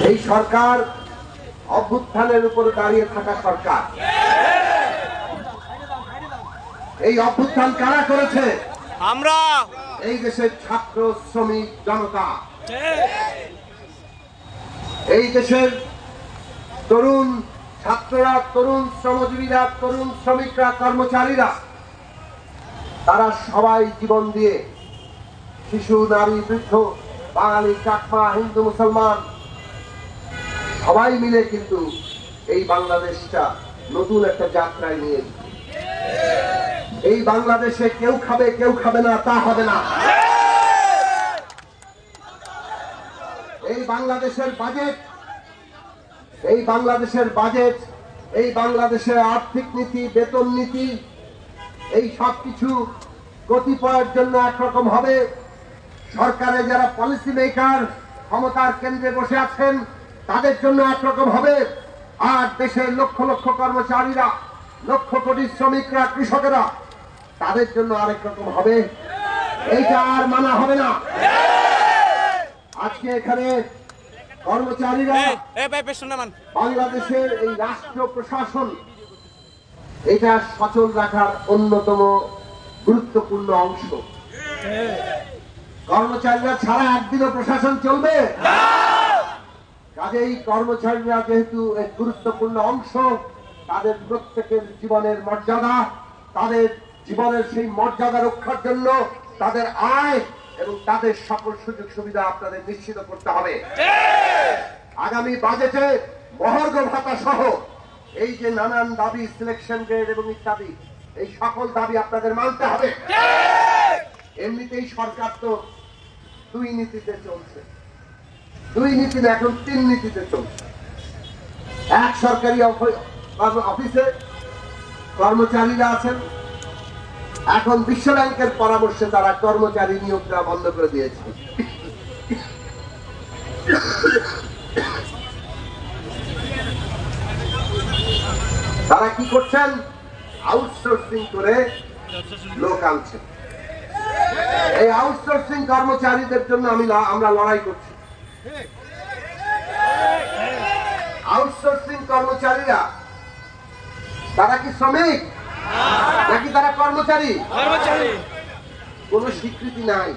এই সরকার অভ্যুত্থানের উপর দাঁড়িয়ে থাকা সরকার। এই অভ্যুত্থান কারা করেছে? আমরা। এই দেশের ছাত্র শ্রমিক জনতা, এই দেশের তরুণ ছাত্ররা, তরুণ শ্রমজীবীরা, তরুণ শ্রমিকরা, কর্মচারীরা, তারা সবাই জীবন দিয়ে, শিশু, নারী, বৃদ্ধ, বাঙালি, চাকমা, হিন্দু, মুসলমান সবাই মিলে কিন্তু এই বাংলাদেশটা নতুন একটা যাত্রায় নিয়ে, এই বাংলাদেশে কেউ খাবে কেউ খাবে না তা হবে না। এই বাংলাদেশের বাজেট, এই বাংলাদেশের বাজেট, এই বাংলাদেশের আর্থিক নীতি, বেতন নীতি, এই সব কিছু কতিপয়ের জন্য একরকম হবে। সরকারে যারা পলিসি মেকার, ক্ষমতার কেন্দ্রে বসে আছেন, তাদের জন্য একরকম হবে। আর দেশের লক্ষ লক্ষ কর্মচারীরা, লক্ষ কোটি শ্রমিকরা, কৃষকেরা, তাদের জন্য আরেক রকম হবে। এইটা আর মানা হবে না। আজকে এখানে কর্মচারীরা, বাংলাদেশের এই রাষ্ট্র প্রশাসন, এটা সচল রাখার অন্যতম গুরুত্বপূর্ণ অংশ। কর্মচারীরা ছাড়া একদিনও প্রশাসন চলবে? কাজেই কর্মচারীরা যেহেতু এক গুরুত্বপূর্ণ অংশ, তাদের প্রত্যেকের জীবনের মর্যাদা, তাদের জীবনের সেই মর্যাদা রক্ষার জন্য তাদের আয় এবং তাদের সকল সুযোগ সুবিধা আপনাদের নিশ্চিত করতে হবে। আগামী বাজেটে মহার্ঘ ভাতা সহ এই যে নানান দাবি, সিলেকশন গ্রেড এবং ইত্যাদি, এই সকল দাবি আপনাদের মানতে হবে। এমনিতেই সরকার তো দুই নীতিতে চলছে, দুই নীতিতে, এখন তিন নীতিতে চলছে। এক সরকারি অফিসে কর্মচারীরা আছেন, এখন বিশ্ব ব্যাংকের পরামর্শে তারা কর্মচারী নিয়োগ দেওয়া বন্ধ করে দিয়েছে। তারা কি করছেন? আউটসোর্সিং করে লোক আনছেন। এই আউটসোর্সিং কর্মচারীদের জন্য আমরা লড়াই করছি। আউটসোর্সিং কর্মচারীরা তারা কি শ্রমিক নাকি তারা কর্মচারী? কোন স্বীকৃতি নাই।